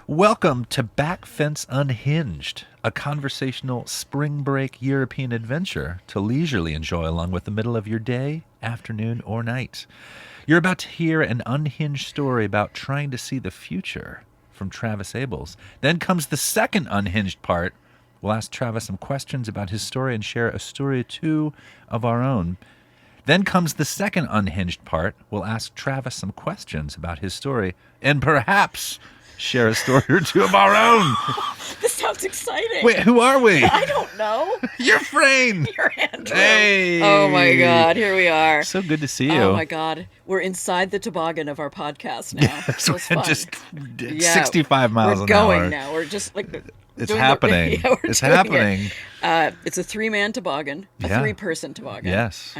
Welcome to BACKFENCE Unhinged, a conversational spring break European adventure to leisurely enjoy along with the middle of your day, afternoon, or night. You're about to hear an unhinged story about trying to see the future from Travis Abels. Then comes the second unhinged part. We'll ask Travis some questions about his story and share a story or two of our own. Then comes the second unhinged part. We'll ask Travis some questions about his story and perhaps share a story or two of our own. This sounds exciting. Wait, who are we? I don't know. You're Frayn. You're Andrew. Hey. Oh my God, here we are. So good to see you. Oh my God, we're inside the toboggan of our podcast now. So It's fun. just 65 miles we're an hour. We're going now. We're just like it's happening. It's happening. It's a 3-man toboggan, a 3-person toboggan. Yes.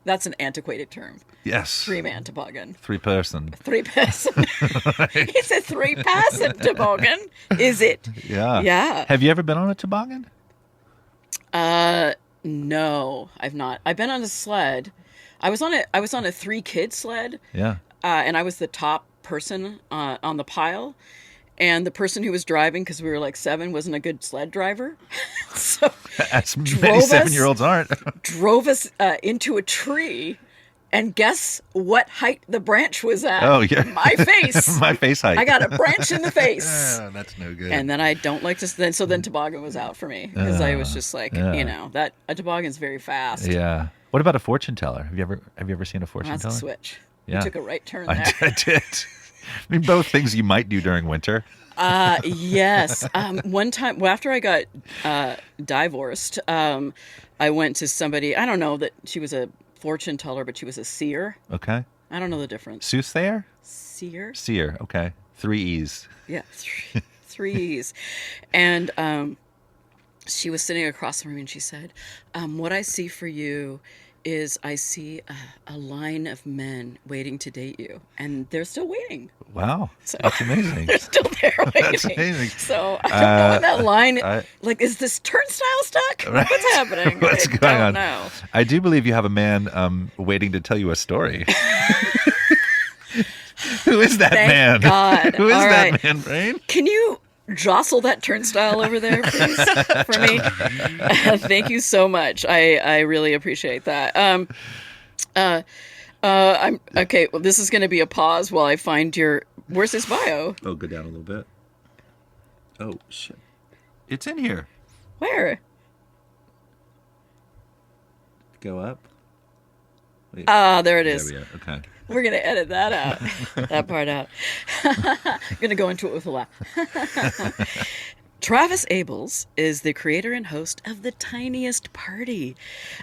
That's an antiquated term. Yes. 3-man toboggan. 3-person. 3-person. It's a 3-person toboggan. Is it? Yeah. Yeah. Have you ever been on a toboggan? No, I've not. I've been on a sled. I was on a 3-kid sled. Yeah. And I was the top person on the pile. And the person who was driving, because we were like 7, wasn't a good sled driver. So as many 7-year-olds aren't. Drove us into a tree. And guess what height the branch was at? Oh, yeah. My face. My face height. I got a branch in the face. That's no good. And then I don't like to. So then toboggan was out for me because I was just like, that a toboggan's very fast. Yeah. What about a fortune teller? Have you ever seen a fortune teller? That's a switch. Yeah. You took a right turn there. I did. I mean, both things you might do during winter. Yes. One time, after I got divorced, I went to somebody. I don't know that she was a fortune teller, but she was a seer. Okay. I don't know the difference. Soothsayer? Seer. Seer. Okay. 3 E's. Yeah, 3 E's. And she was sitting across from me, and she said, "What I see for you is I see a line of men waiting to date you, and they're still waiting." Wow, so, that's amazing. They're still there waiting. That's amazing. So I don't know when that line, is this turnstile stuck? Right. What's happening? What's I going don't on? know. I do believe you have a man waiting to tell you a story. Who is that man? Thank God. Who is All that right. man, Frayn? Can you jostle that turnstile over there, please, for me? Thank you so much. I really appreciate that. I'm okay. Well, this is going to be a pause while I find your. Where's his bio? Oh, go down a little bit. Oh shit! It's in here. Where? Go up. Wait. There it is. There we are. Okay. We're going to edit that out. That part out. I'm going to go into it with a laugh. Travis Abels is the creator and host of The Tiniest Party,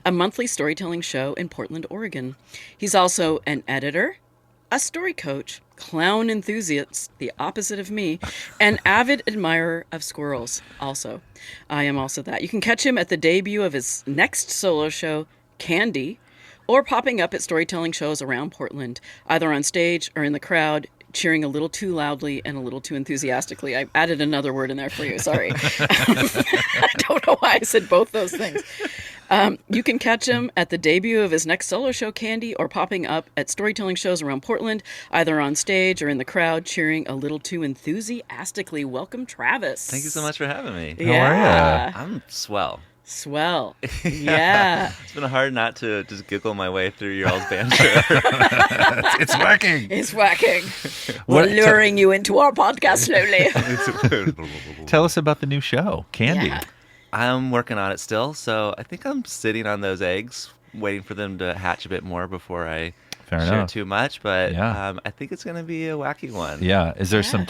a monthly storytelling show in Portland, Oregon. He's also an editor, a story coach, clown enthusiast, the opposite of me, an avid admirer of squirrels also. I am also that. You can catch him at the debut of his next solo show, Candy, or popping up at storytelling shows around Portland, either on stage or in the crowd, cheering a little too loudly and a little too enthusiastically. I added another word in there for you. Sorry. I don't know why I said both those things. You can catch him at the debut of his next solo show, Candy, or popping up at storytelling shows around Portland, either on stage or in the crowd, cheering a little too enthusiastically. Welcome, Travis. Thank you so much for having me. Yeah. How are you? I'm swell. Swell. Yeah. It's been hard not to just giggle my way through your all's banter. It's working. It's working. We're luring you into our podcast slowly. Tell us about the new show, Candy. Yeah. I'm working on it still, so I think I'm sitting on those eggs, waiting for them to hatch a bit more before I Fair share enough. too much. But Yeah. I think it's going to be a wacky one. Yeah. Is there some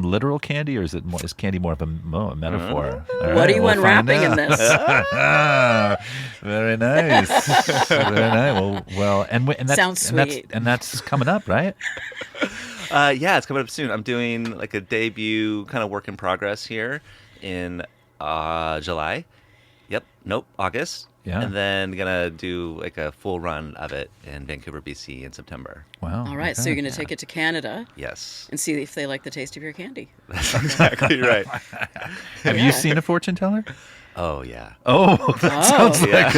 literal candy, or is candy more of a metaphor? All What are you we'll find unwrapping in out. this? Very nice. Very nice. Well, and that's, Sounds sweet. And that's coming up, right? Yeah, it's coming up soon. I'm doing like a debut kind of work in progress here in July. August. Yeah. And then gonna do like a full run of it in Vancouver, BC in September. Wow. All right, so okay. you're going to take it to Canada Yes. and see if they like the taste of your candy. That's exactly right. Have you seen a fortune teller? Oh, yeah. Oh, that sounds Yeah.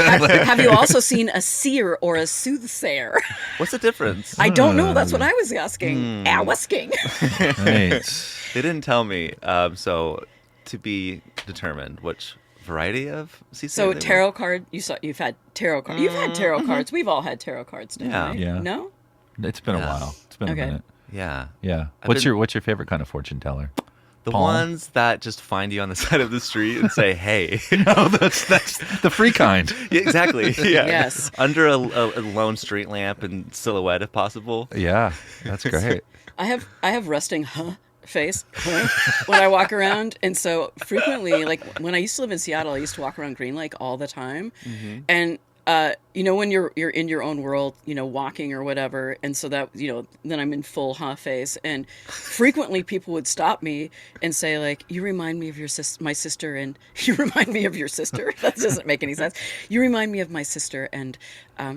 Have you also seen a seer or a soothsayer? What's the difference? I don't know. That's what I was asking. Asking. right. They didn't tell me. So to be determined which variety of sea So tarot card. You've had tarot cards. You've had tarot cards. We've all had tarot cards now, Yeah. right? Yeah. No. It's been a while. It's been Okay. a minute. Yeah. Yeah. I've What's been- your favorite kind of fortune teller? The Palm? ones that just find you on the side of the street and say, "Hey." No, that's the free kind. Yeah, exactly. Yeah. Yes. Under a lone street lamp and silhouette, if possible. Yeah, that's great. I have resting face when I walk around, and so frequently, like when I used to live in Seattle, I used to walk around Green Lake all the time, and when you're in your own world, walking or whatever, and so that then I'm in full face, and frequently people would stop me and say like, "You remind me of my sister," and "You remind me of your sister." That doesn't make any sense. "You remind me of my sister, and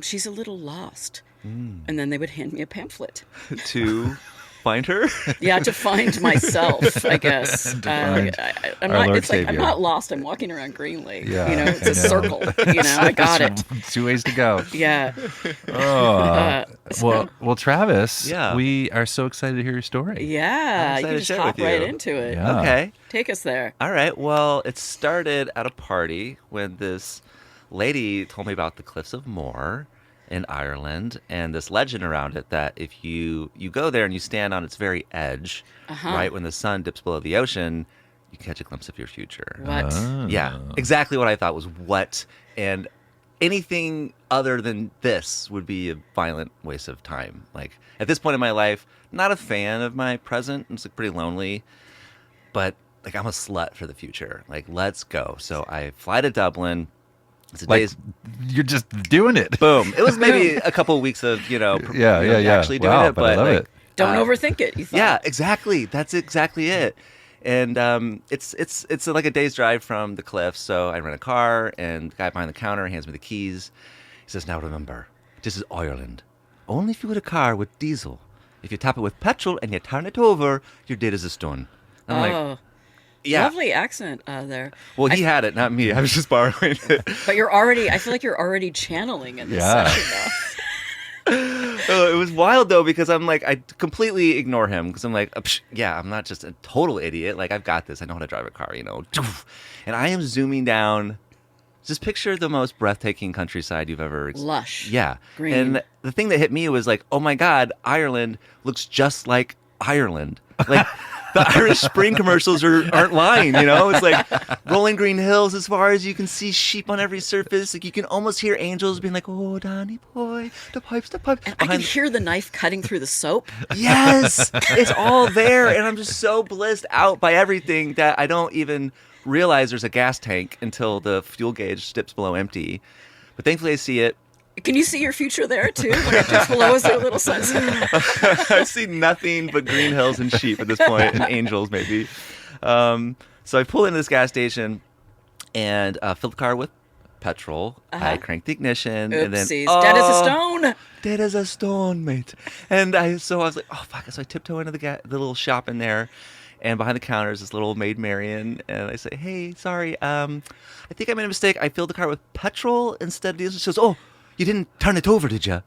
she's a little lost," and then they would hand me a pamphlet. To find her. Yeah, to find myself, I guess. find I'm our not. Lord It's like I'm Savior. not lost. I'm walking around Green Lake. Yeah, It's I a know. circle. I got it. Two ways to go. Yeah. Oh, well, Travis. Yeah. We are so excited to hear your story. Yeah. I'm You excited can to just share it hop with right you. into it. Yeah. Okay. Take us there. All right. Well, it started at a party when this lady told me about the Cliffs of Moher in Ireland and this legend around it that if you go there and you stand on its very edge, right when the sun dips below the ocean, you catch a glimpse of your future. What? Yeah, exactly what I thought was what, and anything other than this would be a violent waste of time. Like at this point in my life, not a fan of my present. It's like pretty lonely, but like I'm a slut for the future. Like let's go. So I fly to Dublin. It's a Like day's you're just doing it. boom. It was maybe a couple of weeks of actually doing Wow, it, but I love like, it. Don't overthink it. You thought. yeah, exactly. That's exactly it. And it's like a day's drive from the cliffs. So I rent a car, and the guy behind the counter hands me the keys. He says, "Now remember, this is Ireland. Only if you get a car with diesel. If you tap it with petrol and you turn it over, you're dead as a stone." I'm like, Oh, yeah. lovely accent there. Well, he had it, not me. I was just borrowing it. But I feel like you're already channeling in this Yeah. session now. Oh, it was wild though because I'm like I completely ignore him because I'm like yeah, I'm not just a total idiot, like I've got this, I know how to drive a car, and I am zooming down. Just picture the most breathtaking countryside you've ever Lush. Yeah. Green. And the thing that hit me was like, oh my god, Ireland looks just like Ireland. Like the Irish Spring commercials aren't lying, It's like rolling green hills as far as you can see, sheep on every surface. Like you can almost hear angels being like, "Oh, Danny boy, the pipes, the pipes." And I can hear the knife cutting through the soap. Yes, it's all there, and I'm just so blissed out by everything that I don't even realize there's a gas tank until the fuel gauge dips below empty. But thankfully, I see it. Can you see your future there too? When it dips below, is there a little sunset? I see nothing but green hills and sheep at this point, and angels maybe. So I pull into this gas station and fill the car with petrol. I crank the ignition, and then Oopsies. Dead as a stone. Dead as a stone, mate. And I was like, oh fuck! So I tiptoe into the little shop in there, and behind the counter is this little old maid Marion, and I say, "Hey, sorry, I think I made a mistake. I filled the car with petrol instead of diesel." She goes, "Oh, you didn't turn it over, did you?"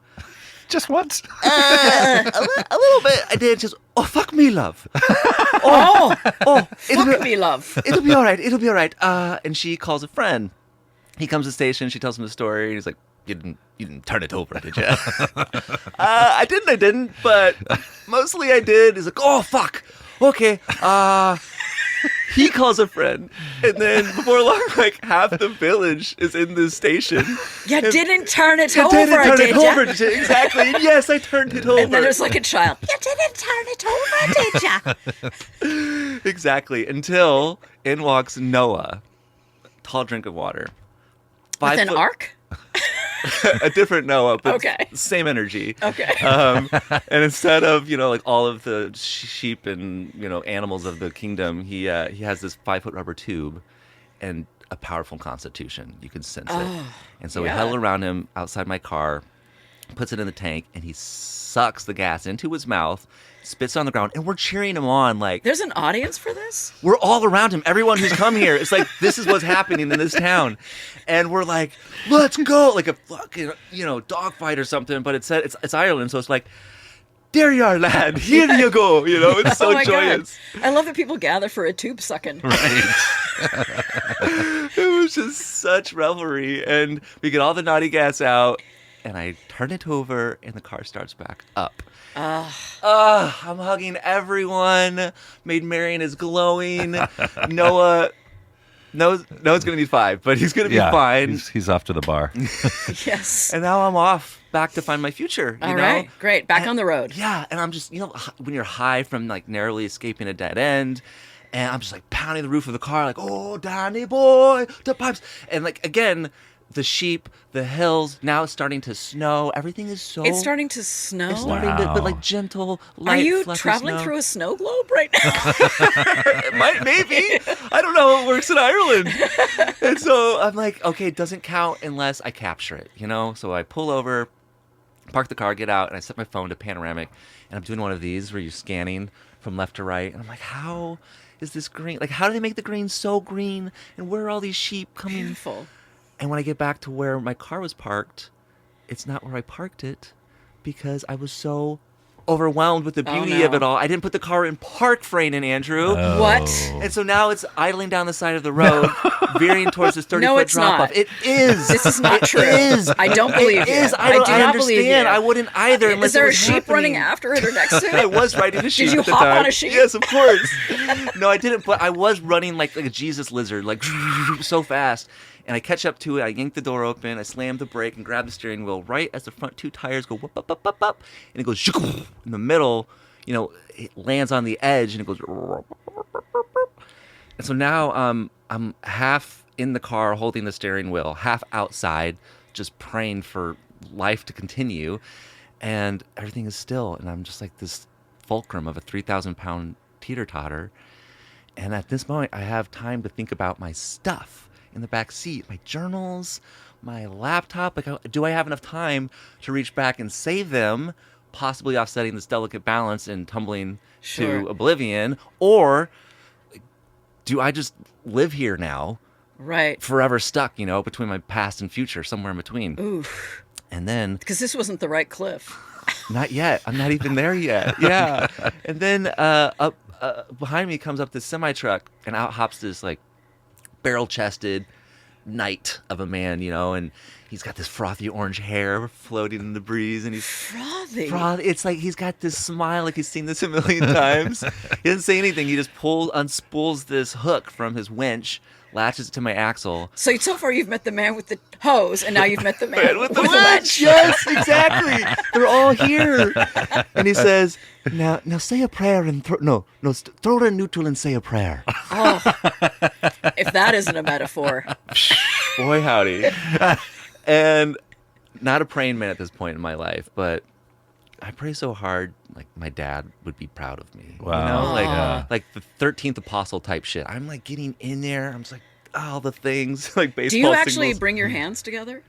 Just once. A little bit. I did. She goes, "Oh, fuck me, love." Oh, it'll fuck be, me, love. it'll be all right. It'll be all right. And she calls a friend. He comes to the station. She tells him the story. And he's like, "You didn't turn it over, did you?" I didn't. But mostly I did. He's like, "Oh, fuck. Okay. He calls a friend, and then before long, like half the village is in this station. You didn't turn it You over, didn't turn did it ya? over, did you? Exactly. And yes, I turned it over. And then there's like a child. You didn't turn it over, did ya? Exactly. Until in walks Noah. Tall drink of water. With an 5 foot- arc? A different Noah, but Okay. same energy. Okay. And instead of like all of the sheep and animals of the kingdom, he has this 5-foot rubber tube and a powerful constitution. You can sense it. And so we yeah. huddle around him outside my car, puts it in the tank, and he sucks the gas into his mouth, spits it on the ground, and we're cheering him on like There's an audience for this? we're all around him. Everyone who's come here, it's like this is what's happening in this town, and we're like, let's go, like a fucking dogfight or something. But it's Ireland, so it's like, there you are, lad. Here you go. It's so Oh my joyous. God. I love that people gather for a tube sucking. Right. It was just such revelry, and we get all the naughty gas out, and I turn it over, and the car starts back up. I'm hugging everyone. Maid Marian is glowing. Noah's gonna need 5, but he's gonna be fine. He's off to the bar. Yes. And now I'm off back to find my future. All right. Great. Back on the road. Yeah, and I'm just when you're high from like narrowly escaping a dead end, and I'm just like pounding the roof of the car, like, oh, Danny boy, the pipes, and like again. The sheep, the hills. Now it's starting to snow. Everything is so. It's starting to snow. It's starting to, but like gentle, light. Are you fluffy traveling snow. through a snow globe right now? It might, maybe. I don't know how it works in Ireland. And so I'm like, okay, it doesn't count unless I capture it, So I pull over, park the car, get out, and I set my phone to panoramic, and I'm doing one of these where you're scanning from left to right, and I'm like, how is this green? Like, how do they make the green so green? And where are all these sheep coming? Beautiful. And when I get back to where my car was parked, it's not where I parked it because I was so overwhelmed with the beauty of it all. I didn't put the car in park, Frayn and Andrew. Oh. What? And so now it's idling down the side of the road, veering towards this 30-foot drop-off. It is. This is not true. It is. I don't believe it you. is. I do not understand. believe you. I wouldn't either unless Is there it a was sheep happening. running after it or next to it? I was riding a sheep you at the hop time. on a sheep? Yes, of course. No, I didn't, but I was running like a Jesus lizard, like so fast. And I catch up to it, I yank the door open, I slam the brake and grab the steering wheel right as the front 2 tires go whoop, up, up, up, up, and it goes in the middle, it lands on the edge and it goes. And so now I'm half in the car holding the steering wheel, half outside, just praying for life to continue. And everything is still. And I'm just like this fulcrum of a 3,000-pound teeter-totter. And at this moment, I have time to think about my stuff in the back seat, my journals, my laptop. Like, do I have enough time to reach back and save them, possibly offsetting this delicate balance and tumbling Sure. to oblivion? Or do I just live here now, Right. forever stuck, between my past and future, somewhere in between? Oof. And then, Because this wasn't the right cliff. not yet. I'm not even there yet. Yeah. And then up behind me comes up this semi-truck, and out hops this, like, barrel-chested knight of a man, and he's got this frothy orange hair floating in the breeze, and he's Frothy. It's like he's got this smile like he's seen this a million times. He doesn't say anything. He just unspools this hook from his winch, latches it to my axle. So far you've met the man with the hose, and now you've met the man With the winch, yes, exactly. They're all here. And he says, now say a prayer and throw it in neutral and say a prayer. Oh, if that isn't a metaphor. Boy, howdy. And not a praying man at this point in my life, but I pray so hard, like my dad would be proud of me. Wow. Like the 13th apostle type shit. I'm like getting in there. I'm just like, all the things, like baseball Do you actually signals. bring your hands together?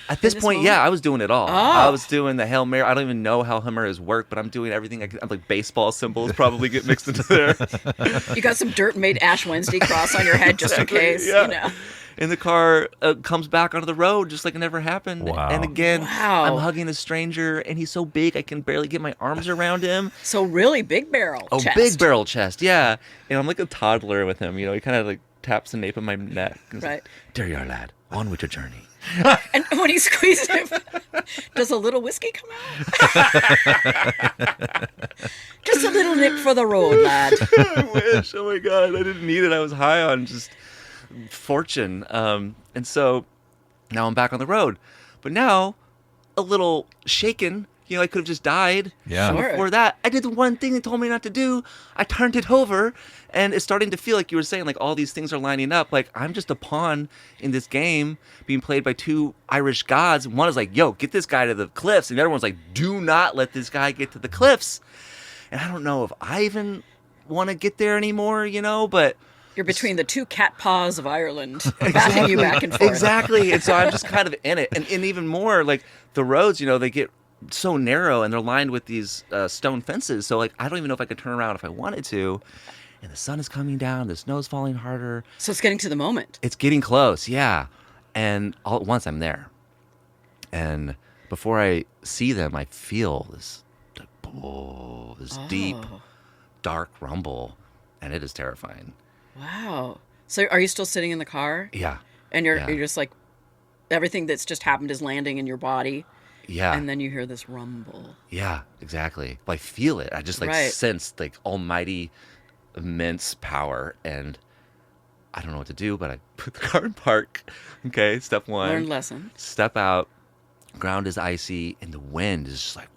At this this point, moment? yeah, I was doing it all. Oh. I was doing the Hail Mary. I don't even know how Hail Marys work, but I'm doing everything. I'm like baseball symbols probably get mixed into there. You got some dirt-made Ash Wednesday cross on your head just in case, Yeah. And the car comes back onto the road just like it never happened. Wow. And again, Wow. I'm hugging a stranger, and he's so big I can barely get my arms around him. So really big barrel Oh, chest. big barrel chest, yeah. And I'm like a toddler with him. He kind of like taps the nape of my neck. He's Right. like, there you are, lad. On with your journey. And when he squeezes him, does a little whiskey come out? Just a little nip for the road, lad. I wish. Oh my God, I didn't need it. I was high on just fortune. And so now I'm back on the road. But now, a little shaken. I could have just died. Yeah. And Sure. before that, I did the one thing they told me not to do. I turned it over, and it's starting to feel like you were saying, like all these things are lining up. Like I'm just a pawn in this game being played by two Irish gods. One is like, yo, get this guy to the cliffs. And the other one's like, do not let this guy get to the cliffs. And I don't know if I even want to get there anymore, but... You're between the two cat paws of Ireland, batting you back and forth. Exactly. And so I'm just kind of in it. And even more, like, the roads, they get so narrow, and they're lined with these stone fences. So like I don't even know if I could turn around if I wanted to. And the sun is coming down. The snow's falling harder. So it's getting to the moment. It's getting close, yeah. And all at once I'm there. And before I see them, I feel this deep, dark rumble, and it is terrifying. Wow. So are you still sitting in the car? Yeah. And you're Yeah. just like, everything that's just happened is landing in your body. Yeah. And then you hear this rumble. Yeah, exactly. I feel it. I just like Right. sense like almighty, immense power, and I don't know what to do, but I put the car in park. Okay, step one. Learned lesson. Step out. Ground is icy, and the wind is just like,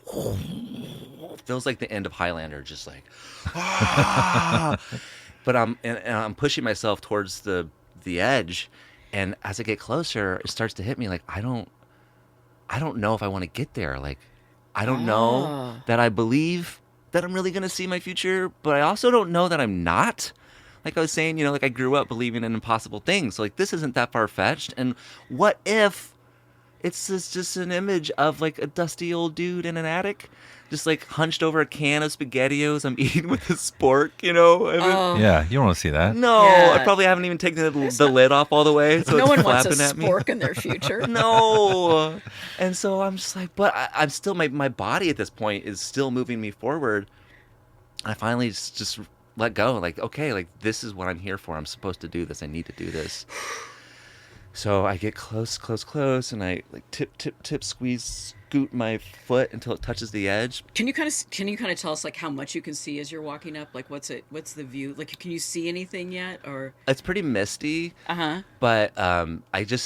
feels like the end of Highlander, just like, ah! But I'm pushing myself towards the edge, and as I get closer, it starts to hit me like I don't know if I want to get there. Like, I don't know that I believe that I'm really gonna see my future, but I also don't know that I'm not. Like I was saying, like I grew up believing in impossible things. So like this isn't that far fetched. And what if it's just an image of like a dusty old dude in an attic, just like hunched over a can of SpaghettiOs I'm eating with a spork, I mean, Yeah, you don't want to see that. no, Yeah. I probably haven't even taken the lid off all the way, so No it's one wants a flapping at me. spork in their future. No. And so I'm just like, but I'm still, my body at this point is still moving me forward. I finally just let go. Like, okay, like this is what I'm here for. I'm supposed to do this. I need to do this. So I get close, and I like tip, squeeze, scoot my foot until it touches the edge. Can you kind of tell us like how much you can see as you're walking up? Like what's the view? Like can you see anything yet or? It's pretty misty. But I can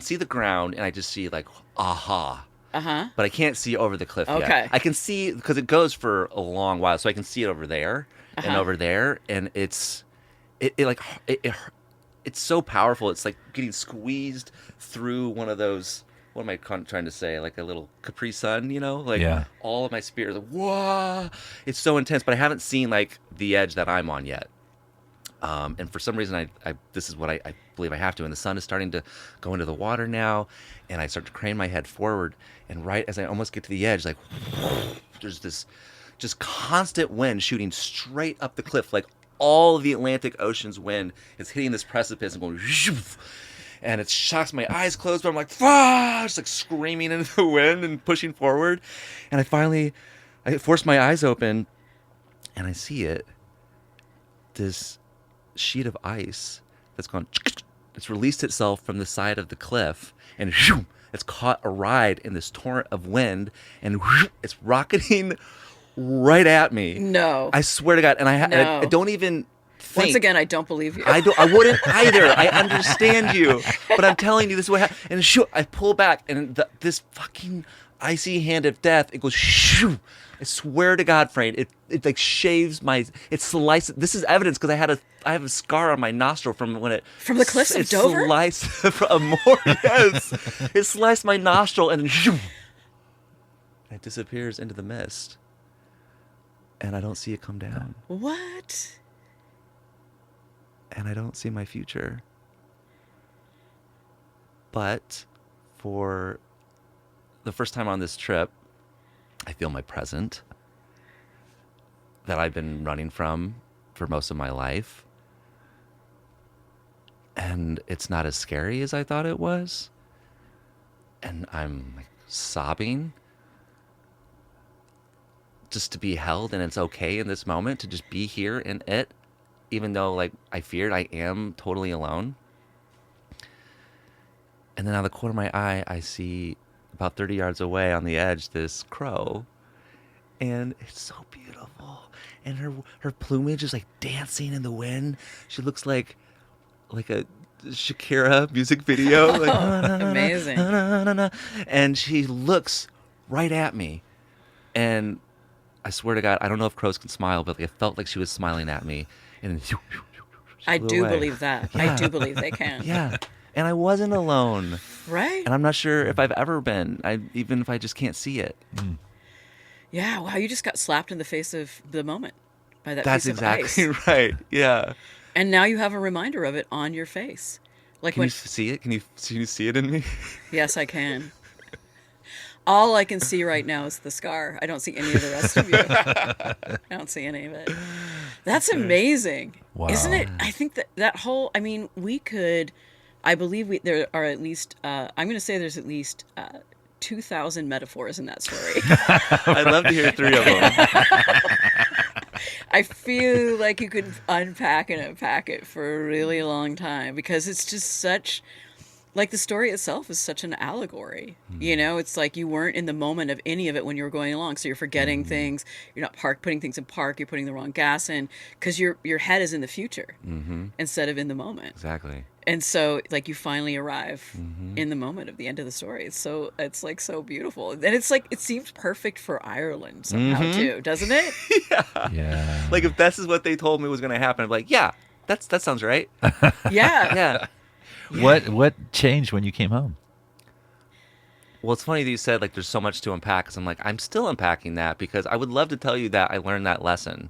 see the ground, and I just see like aha. But I can't see over the cliff Okay. yet. I can see because it goes for a long while, so I can see it over there and over there, and it's so powerful. It's like getting squeezed through one of those. What am I trying to say? Like a little Capri Sun, Like Yeah. all of my spirit is like, whoa! It's so intense, but I haven't seen like the edge that I'm on yet. And for some reason, I this is what I believe I have to. And the sun is starting to go into the water now, and I start to crane my head forward. And right as I almost get to the edge, like there's this just constant wind shooting straight up the cliff, like all of the Atlantic Ocean's wind is hitting this precipice and going, and it shocks my eyes closed. But I'm like, just like screaming into the wind and pushing forward. And I force my eyes open, and I see it. This sheet of ice that's gone, it's released itself from the side of the cliff, and it's caught a ride in this torrent of wind, and it's rocketing right at me. No. I swear to God. And I don't even think. Once again, I don't believe you. I wouldn't either. I understand you, but I'm telling you, this is what happened. And I pull back, and this fucking icy hand of death, it goes shoo. I swear to God, Frayn, it like shaves it slices. This is evidence because I have a scar on my nostril from when From the cliffs of Dover? It sliced from more, yes. It sliced my nostril, and then shoo, it disappears into the mist. And I don't see it come down. What? And I don't see my future. But for the first time on this trip, I feel my present that I've been running from for most of my life. And it's not as scary as I thought it was. And I'm like sobbing just to be held, and it's okay in this moment to just be here in it, even though like I feared I am totally alone. And then out of the corner of my eye, I see about 30 yards away on the edge this crow, and it's so beautiful. And her plumage is like dancing in the wind. She looks like a Shakira music video. Like, Amazing. And she looks right at me, and I swear to God, I don't know if crows can smile, but it felt like she was smiling at me. And then I flew do away. believe that. Yeah. I do believe they can. Yeah. And I wasn't alone. Right? And I'm not sure if I've ever been, even if I just can't see it. Yeah, wow, you just got slapped in the face of the moment by that That's piece of exactly ice. right. Yeah. And now you have a reminder of it on your face. Like Can when you see it? Can you see it in me? Yes, I can. All I can see right now is the scar. I don't see any of the rest of you. I don't see any of it. That's amazing. Wow. Isn't it? I think that whole, I mean, we could, I believe there are at least, I'm going to say there's at least 2,000 metaphors in that story. I'd love to hear 3 of them. I feel like you could unpack and unpack it for a really long time because it's just such, like the story itself is such an allegory. You know, it's like you weren't in the moment of any of it when you were going along, so you're forgetting things. You're not putting things in park. You're putting the wrong gas in because your head is in the future instead of in the moment. Exactly. And so, like, you finally arrive in the moment of the end of the story. It's like so beautiful, and it's like it seems perfect for Ireland somehow too, doesn't it? Yeah. Like if this is what they told me was going to happen, I'm like, yeah, that sounds right. Yeah. Yeah. What changed when you came home? Well, it's funny that you said like there's so much to unpack because I'm like I'm still unpacking that because I would love to tell you that I learned that lesson.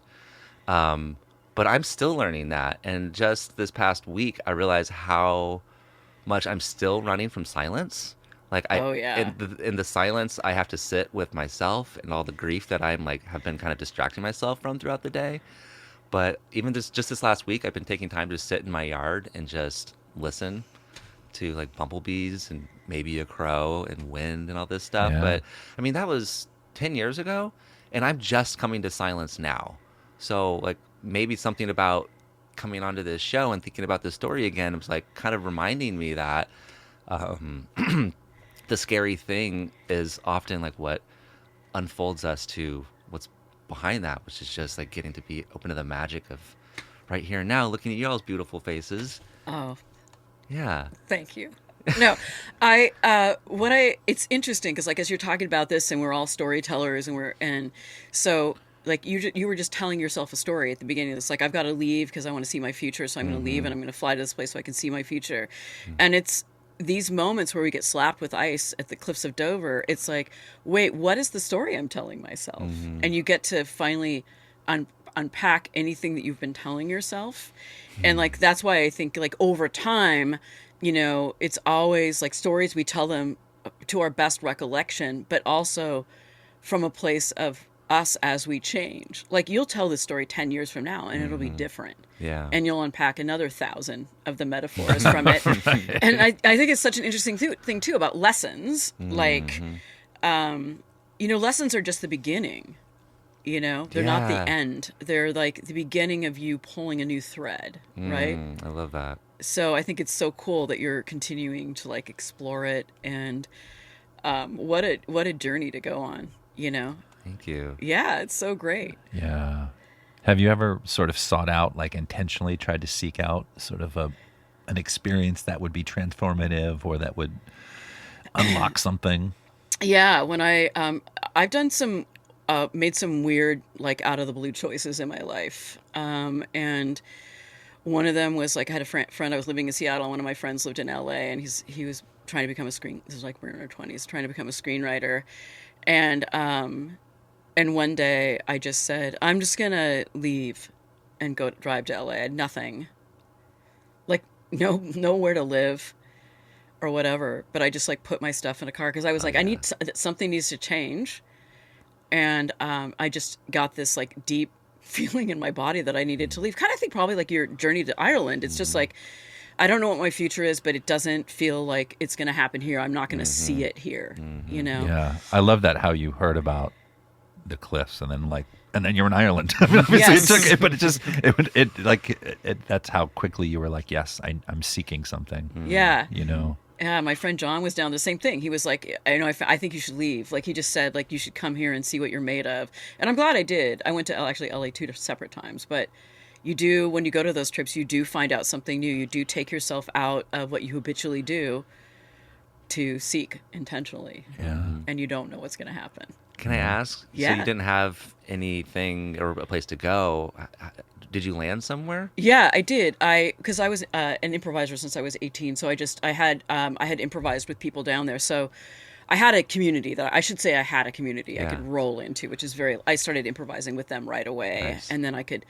But I'm still learning that. And just this past week, I realized how much I'm still running from silence. Like in the silence, I have to sit with myself and all the grief that I'm like have been kind of distracting myself from throughout the day. But even just this last week, I've been taking time to sit in my yard and just listen to like bumblebees and maybe a crow and wind and all this stuff. Yeah. But I mean, that was 10 years ago, and I'm just coming to silence now. So like maybe something about coming onto this show and thinking about this story again was like kind of reminding me that the scary thing is often like what unfolds us to what's behind that, which is just like getting to be open to the magic of right here and now, looking at y'all's beautiful faces. Oh, yeah. thank you. No, it's interesting because like as you're talking about this and we're all storytellers and so like you were just telling yourself a story at the beginning of this, like I've got to leave because I want to see my future, so I'm going to leave and I'm going to fly to this place so I can see my future. And it's these moments where we get slapped with ice at the cliffs of Dover. It's like, wait, what is the story I'm telling myself? And you get to finally unpack anything that you've been telling yourself. And like that's why I think like over time, you know, it's always like stories we tell them to our best recollection, but also from a place of us as we change. Like you'll tell this story 10 years from now and it'll be different. Yeah. And you'll unpack another 1,000 of the metaphors from it. Right. And I think it's such an interesting thing too about lessons. Like, you know, lessons are just the beginning, you know, they're not the end. They're like the beginning of you pulling a new thread. Right. I love that. So I think it's so cool that you're continuing to like explore it and what a journey to go on, you know? Thank you. Yeah, it's so great. Yeah. Have you ever sort of sought out, like intentionally tried to seek out sort of an experience that would be transformative or that would unlock something? Yeah, when I've done some, made some weird, like out of the blue choices in my life. And one of them was like, I had a friend, I was living in Seattle. One of my friends lived in LA and he was trying to become this is like we're in our 20s, trying to become a screenwriter. And one day I just said, I'm just going to leave and go drive to LA. I had nothing, like nowhere to live or whatever. But I just like put my stuff in a car because I was I need something needs to change. And I just got this like deep feeling in my body that I needed to leave. Kind of think probably like your journey to Ireland. It's just like, I don't know what my future is, but it doesn't feel like it's going to happen here. I'm not going to see it here, you know? Yeah. I love that how you heard about the cliffs and then you're in Ireland. I mean, obviously Yes. it took it, but that's how quickly you were like, yes, I'm seeking something. Yeah. You know? Yeah, my friend John was down the same thing. He was like, I think you should leave. Like he just said, like you should come here and see what you're made of. And I'm glad I did. I went to actually LA 2 separate times, but you do, when you go to those trips, you do find out something new. You do take yourself out of what you habitually do to seek intentionally. Yeah. And you don't know what's going to happen. Can I ask? Yeah. So you didn't have anything or a place to go. Did you land somewhere? Yeah, I did. Because I was an improviser since I was 18, so I had improvised with people down there. So I had a community I could roll into, which is I started improvising with them right away. Nice. And then I could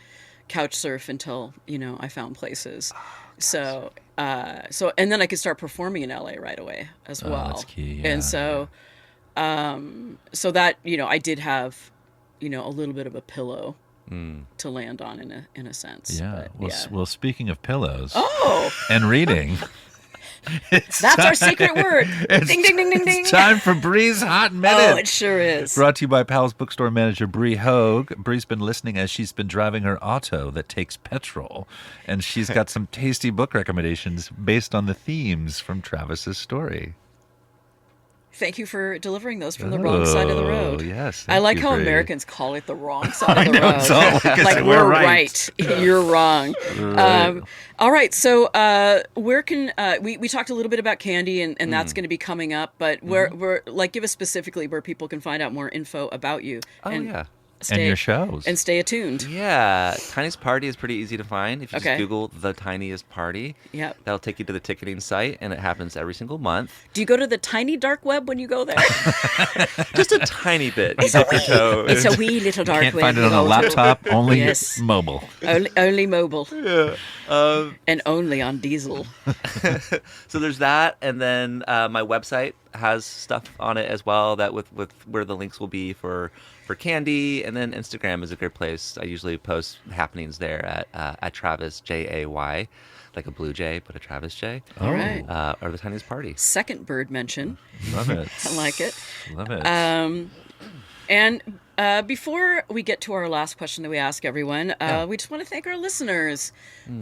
couch surf until, I found places. So and then I could start performing in LA right away as well. That's key. Yeah. And so So that, I did have, a little bit of a pillow to land on in a sense. Yeah. But, Well, speaking of pillows Oh, and reading, that's our secret word. Ding, ding, ding, ding, ding. it's time for Bree's Hot Minute. Oh, it sure is. Brought to you by Powell's Bookstore manager Bree Hogue. Bree's been listening as she's been driving her auto that takes petrol, and she's got some tasty book recommendations based on the themes from Travis's story. Thank you for delivering those from the wrong side of the road. Yes, I like you, how Bree. Americans call it the wrong side of the know, road. it's all like we're we're right. You're wrong. Right. All right. So where can we talked a little bit about candy, and that's going to be coming up. But where give us specifically where people can find out more info about you. Oh, and yeah. And your shows. And stay attuned. Yeah, Tiniest Party is pretty easy to find. If you Okay. just Google The Tiniest Party, Yep. that'll take you to the ticketing site, and it happens every single month. Do you go to the tiny dark web when you go there? Just a tiny bit. You dip your toe. It's a wee little dark Can't web. find it on you a go to. laptop, only Yes. mobile. Only mobile. Yeah. And only on diesel. So there's that, and then my website has stuff on it as well. That with where the links will be for candy, and then Instagram is a good place. I usually post happenings there at Travis Jay, like a blue jay, but a Travis J. All right. Or the Tiniest Party. Second bird mention. Love it. I like it. Love it. And before we get to our last question that we ask everyone, we just want to thank our listeners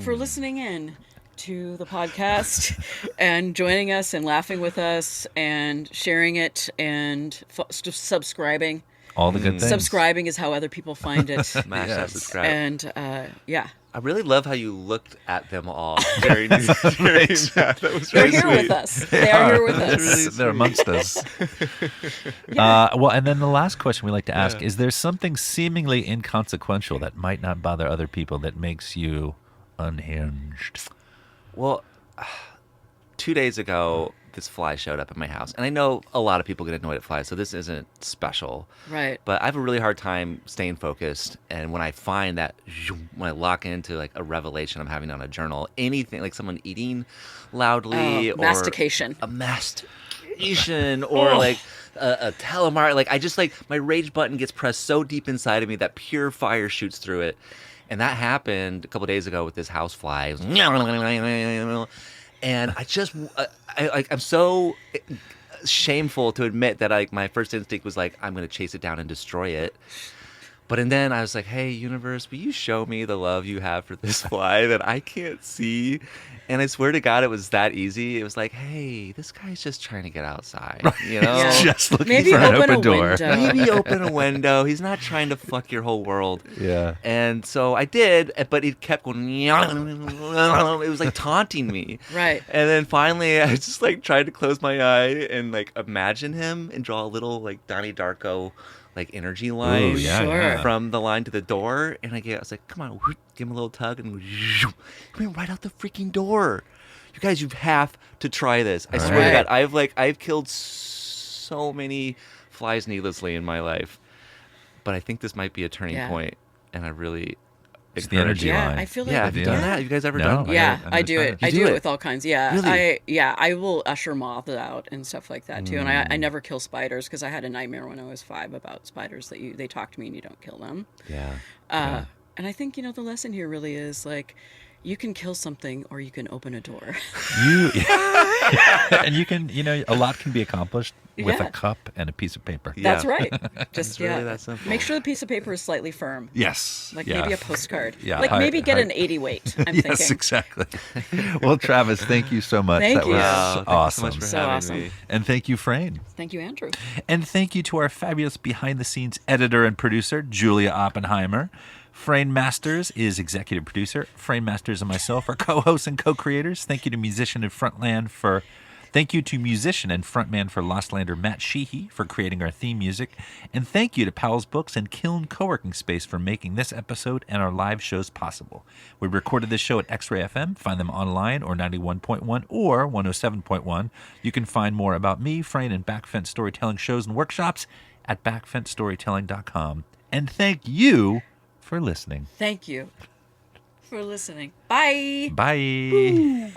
for listening in to the podcast and joining us and laughing with us and sharing it and subscribing. All the good things. Subscribing is how other people find it. Smash that subscribe. And yeah. I really love how you looked at them all during that. That was They're really here sweet. with us. They are here with us. really They're amongst us. Well, and then the last question we like to ask is there something seemingly inconsequential that might not bother other people that makes you unhinged? Well, 2 days ago, this fly showed up at my house. And I know a lot of people get annoyed at flies, so this isn't special. Right. But I have a really hard time staying focused. And when I find that, when I lock into like a revelation I'm having on a journal, anything like someone eating loudly or mastication. a mastication or like a telemar, like I just like my rage button gets pressed so deep inside of me that pure fire shoots through it. And that happened a couple days ago with this housefly. It was and I just, I'm so shameful to admit that like my first instinct was like, I'm going to chase it down and destroy it. But and then I was like, hey, universe, will you show me the love you have for this fly that I can't see? And I swear to God, it was that easy. It was like, hey, this guy's just trying to get outside, you know? Yeah. Just looking Maybe for an open open a door. window. Maybe open a window. He's not trying to fuck your whole world. Yeah. And so I did, but it kept going. It was like taunting me. Right. And then finally, I just like tried to close my eye and like imagine him and draw a little like Donnie Darko like energy line Ooh, yeah, Sure. yeah. from the line to the door. And I was like, come on, give him a little tug and he went right out the freaking door. You guys, you have to try this. I swear to Right. God, I've killed so many flies needlessly in my life, but I think this might be a turning point, and I really It's the encourage energy you. Yeah, line. I feel like Yeah, have you done that? Have you guys ever done? No. Yeah, I I do never it. tried I it. You do do it it? with all kinds. Yeah, Really? I will usher moth out and stuff like that too. And I never kill spiders because I had a nightmare when I was 5 about spiders that they talk to me and you don't kill them. Yeah. And I think the lesson here really is like, you can kill something or you can open a door. And you can, a lot can be accomplished with Yeah. a cup and a piece of paper. Yeah. That's right. Just really that simple. Make sure the piece of paper is slightly firm. Yes. Like yeah. maybe a postcard. Yeah, Like maybe get I- an 80 weight. I'm Yes, thinking. exactly. Well, Travis, thank you so much. Thank that you. was Wow, thank you awesome. so much for So having awesome. me. And thank you, Frayn. Thank you, Andrew. And thank you to our fabulous behind-the-scenes editor and producer, Julia Oppenheimer. Frayn Masters is executive producer. Frayn Masters and myself are co-hosts and co-creators. Thank you to musician and frontman for Lost Lander Matt Sheehy for creating our theme music. And thank you to Powell's Books and Kiln Co-working Space for making this episode and our live shows possible. We recorded this show at X-Ray FM. Find them online or 91.1 or 107.1. You can find more about me, Frayn, and Backfence Storytelling shows and workshops at backfencestorytelling.com. And thank you for listening. Thank you for listening. Bye. Bye.